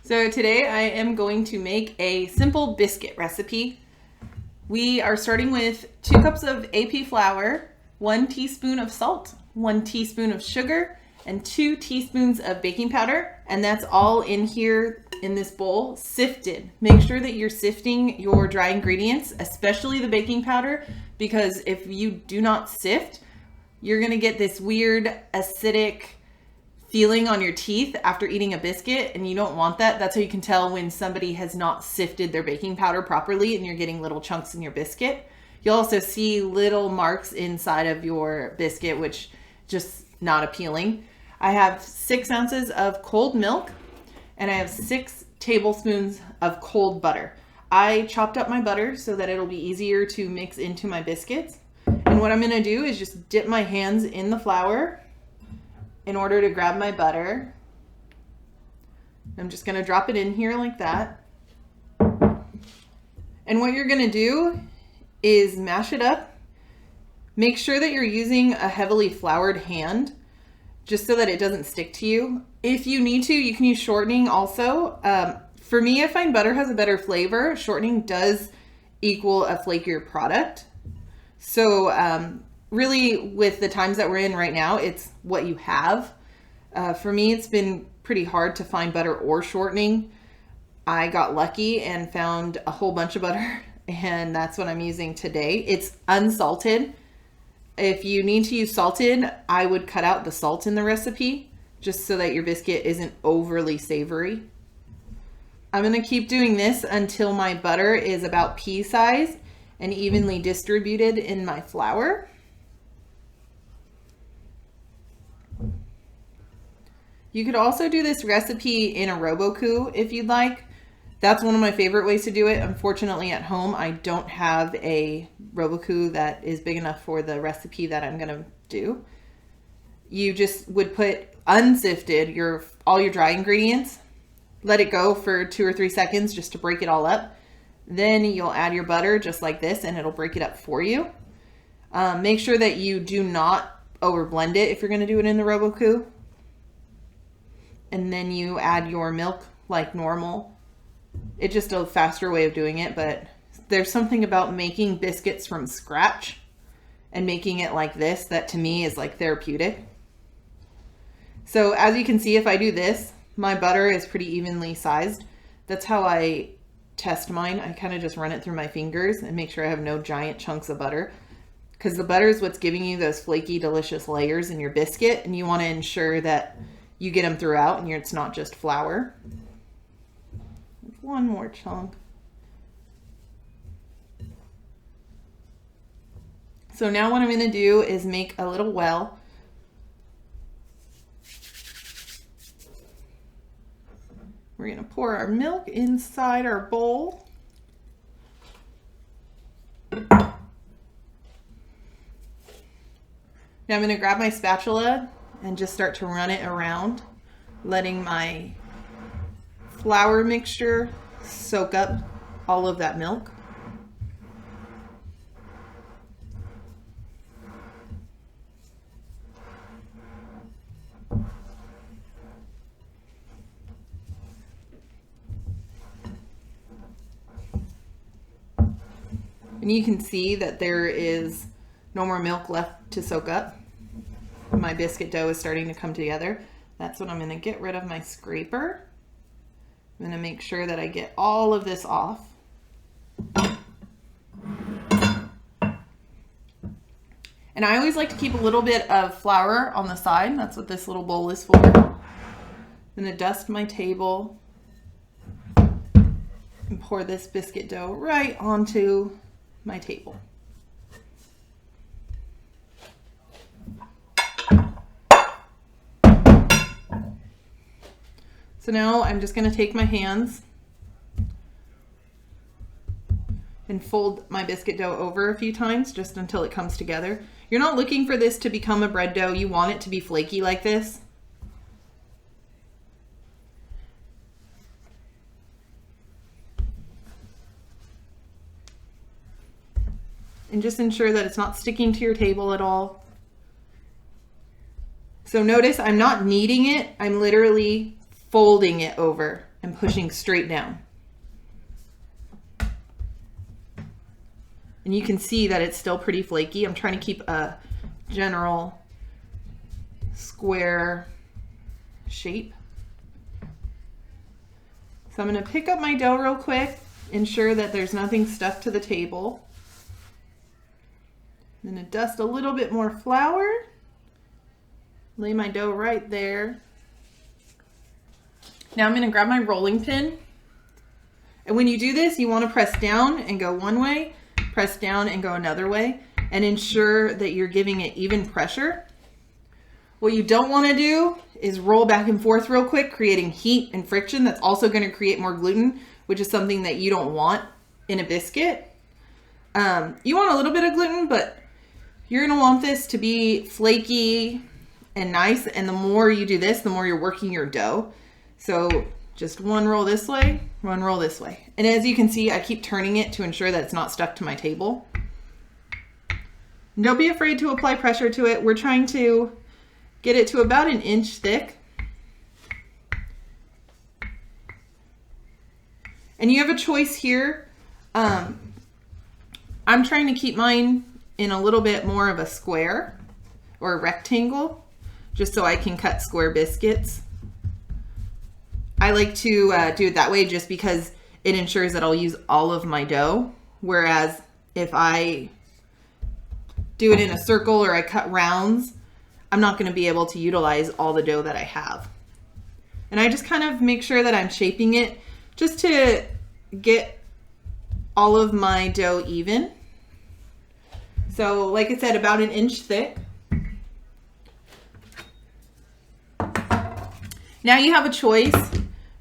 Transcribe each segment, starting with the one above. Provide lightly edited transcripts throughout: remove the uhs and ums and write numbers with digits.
So today I am going to make a simple biscuit recipe. We are starting with 2 cups of AP flour, 1 teaspoon of salt, 1 teaspoon of sugar, and 2 teaspoons of baking powder. And that's all in here in this bowl, sifted. Make sure that you're sifting your dry ingredients, especially the baking powder, because if you do not sift, you're gonna get this weird acidic feeling on your teeth after eating a biscuit, and you don't want that. That's how you can tell when somebody has not sifted their baking powder properly and you're getting little chunks in your biscuit. You'll also see little marks inside of your biscuit, which just not appealing. I have 6 ounces of cold milk and I have 6 tablespoons of cold butter. I chopped up my butter so that it'll be easier to mix into my biscuits. And what I'm gonna do is just dip my hands in the flour in order to grab my butter. I'm just gonna drop it in here like that. And what you're gonna do is mash it up. Make sure that you're using a heavily floured hand just so that it doesn't stick to you. If you need to, you can use shortening also. For me, I find butter has a better flavor. Shortening does equal a flakier product. So really, with the times that we're in right now, it's what you have. For me, it's been pretty hard to find butter or shortening. I got lucky and found a whole bunch of butter, and that's what I'm using today. It's unsalted. If you need to use salted, I would cut out the salt in the recipe just so that your biscuit isn't overly savory. I'm gonna keep doing this until my butter is about pea size and evenly distributed in my flour. You could also do this recipe in a Robot if you'd like. That's one of my favorite ways to do it. Unfortunately, at home, I don't have a Robot that is big enough for the recipe that I'm gonna do. You just would put unsifted all your dry ingredients, let it go for 2 or 3 seconds just to break it all up. Then you'll add your butter just like this and it'll break it up for you. Make sure that you do not over blend it if you're gonna do it in the Robot. And then you add your milk like normal. It's just a faster way of doing it, but there's something about making biscuits from scratch and making it like this that to me is like therapeutic. So as you can see, if I do this, my butter is pretty evenly sized. That's how I test mine. I kind of just run it through my fingers and make sure I have no giant chunks of butter, because the butter is what's giving you those flaky, delicious layers in your biscuit, and you want to ensure that you get them throughout and it's not just flour. One more chunk. So now what I'm going to do is make a little well. We're going to pour our milk inside our bowl. Now I'm going to grab my spatula and just start to run it around, letting my flour mixture soak up all of that milk. And you can see that there is no more milk left to soak up. My biscuit dough is starting to come together. That's when I'm going to get rid of my scraper. I'm going to make sure that I get all of this off. And I always like to keep a little bit of flour on the side. That's what this little bowl is for. I'm going to dust my table and pour this biscuit dough right onto my table. So now I'm just going to take my hands and fold my biscuit dough over a few times just until it comes together. You're not looking for this to become a bread dough. You want it to be flaky like this. And just ensure that it's not sticking to your table at all. So notice I'm not kneading it, I'm literally folding it over and pushing straight down. And you can see that it's still pretty flaky. I'm trying to keep a general square shape. So I'm going to pick up my dough real quick, ensure that there's nothing stuck to the table. I'm going to dust a little bit more flour, lay my dough right there. Now I'm going to grab my rolling pin. And when you do this, you want to press down and go one way, press down and go another way, and ensure that you're giving it even pressure. What you don't want to do is roll back and forth real quick, creating heat and friction. That's also going to create more gluten, which is something that you don't want in a biscuit. You want a little bit of gluten, but you're going to want this to be flaky and nice. And the more you do this, the more you're working your dough. So just one roll this way, one roll this way. And as you can see, I keep turning it to ensure that it's not stuck to my table. Don't be afraid to apply pressure to it. We're trying to get it to about an inch thick. And you have a choice here. I'm trying to keep mine in a little bit more of a square or a rectangle, just so I can cut square biscuits. I like to do it that way just because it ensures that I'll use all of my dough. Whereas if I do it in a circle or I cut rounds, I'm not going to be able to utilize all the dough that I have. And I just kind of make sure that I'm shaping it just to get all of my dough even. So like I said, about an inch thick. Now you have a choice.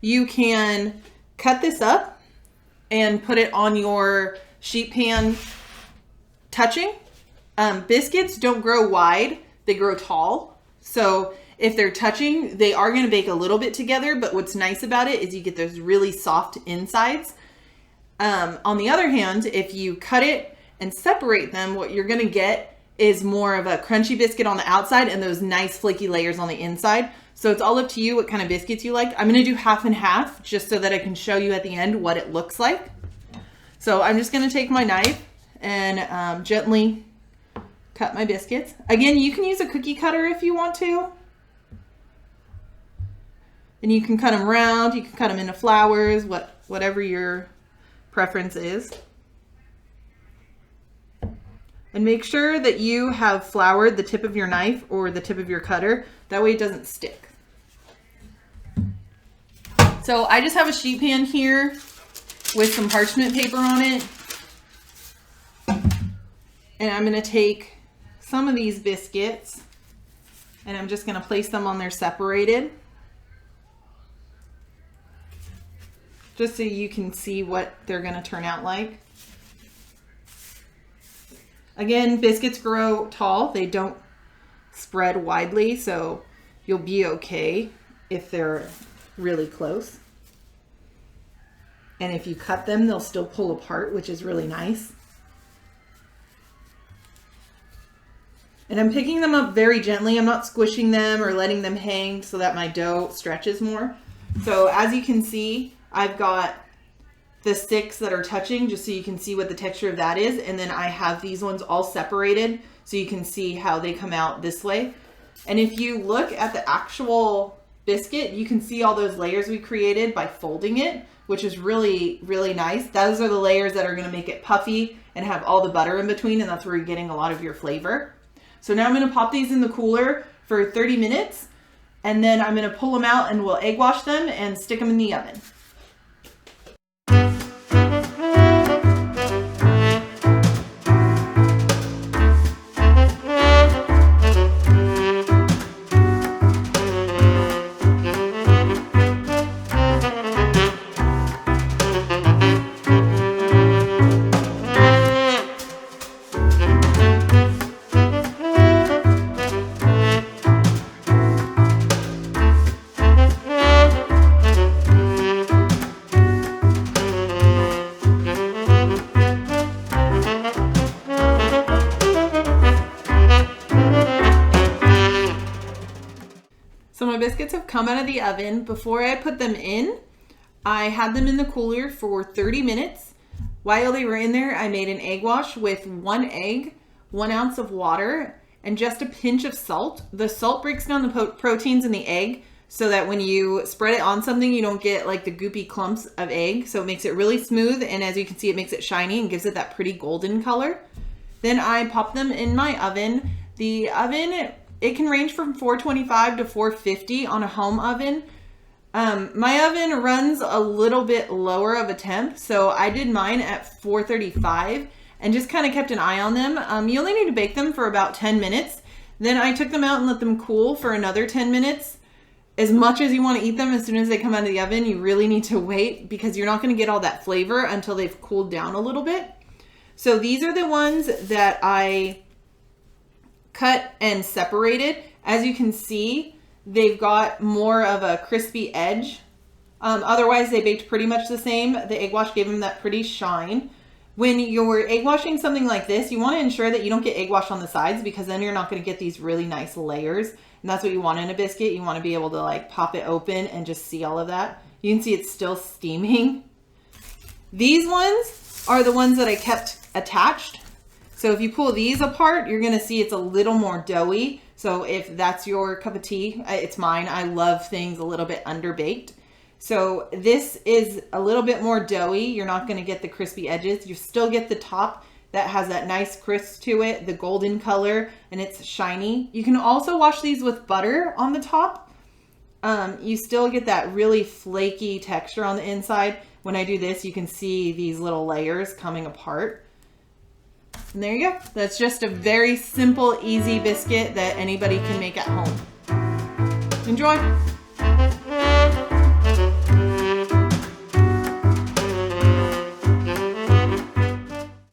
You can cut this up and put it on your sheet pan touching. Biscuits don't grow wide, they grow tall. So if they're touching, they are going to bake a little bit together, but what's nice about it is you get those really soft insides. On the other hand, if you cut it and separate them, what you're going to get is more of a crunchy biscuit on the outside and those nice flaky layers on the inside. So it's all up to you what kind of biscuits you like. I'm going to do half and half just so that I can show you at the end what it looks like. So I'm just going to take my knife and gently cut my biscuits. Again, you can use a cookie cutter if you want to. And you can cut them round, you can cut them into flowers, whatever your preference is. And make sure that you have floured the tip of your knife or the tip of your cutter. That way it doesn't stick. So I just have a sheet pan here with some parchment paper on it. And I'm going to take some of these biscuits and I'm just going to place them on there separated. Just so you can see what they're going to turn out like. Again, biscuits grow tall. They don't spread widely, so you'll be okay if they're really close. And if you cut them, they'll still pull apart, which is really nice. And I'm picking them up very gently. I'm not squishing them or letting them hang so that my dough stretches more. So as you can see, I've got the 6 that are touching just so you can see what the texture of that is. And then I have these ones all separated so you can see how they come out this way. And if you look at the actual biscuit, you can see all those layers we created by folding it, which is really, really nice. Those are the layers that are going to make it puffy and have all the butter in between, and that's where you're getting a lot of your flavor. So now I'm going to pop these in the cooler for 30 minutes, and then I'm going to pull them out and we'll egg wash them and stick them in the oven. So my biscuits have come out of the oven. Before I put them in, I had them in the cooler for 30 minutes. While they were in there, I made an egg wash with 1 egg, 1 ounce of water, and just a pinch of salt. The salt breaks down the proteins in the egg so that when you spread it on something, you don't get like the goopy clumps of egg. So it makes it really smooth. And as you can see, it makes it shiny and gives it that pretty golden color. Then I pop them in my oven. The oven, it can range from 425 to 450 on a home oven. My oven runs a little bit lower of a temp, so I did mine at 435 and just kind of kept an eye on them. You only need to bake them for about 10 minutes. Then I took them out and let them cool for another 10 minutes. As much as you want to eat them, as soon as they come out of the oven, you really need to wait because you're not going to get all that flavor until they've cooled down a little bit. So these are the ones that I cut and separated. As you can see, they've got more of a crispy edge. Otherwise, they baked pretty much the same. The egg wash gave them that pretty shine. When you're egg washing something like this, you want to ensure that you don't get egg wash on the sides because then you're not going to get these really nice layers. And that's what you want in a biscuit. You want to be able to like pop it open and just see all of that. You can see it's still steaming. These ones are the ones that I kept attached. So if you pull these apart, you're going to see it's a little more doughy. So if that's your cup of tea, it's mine. I love things a little bit underbaked. So this is a little bit more doughy. You're not going to get the crispy edges. You still get the top that has that nice crisp to it, the golden color, and it's shiny. You can also wash these with butter on the top. You still get that really flaky texture on the inside. When I do this, you can see these little layers coming apart. And there you go. That's just a very simple, easy biscuit that anybody can make at home. Enjoy.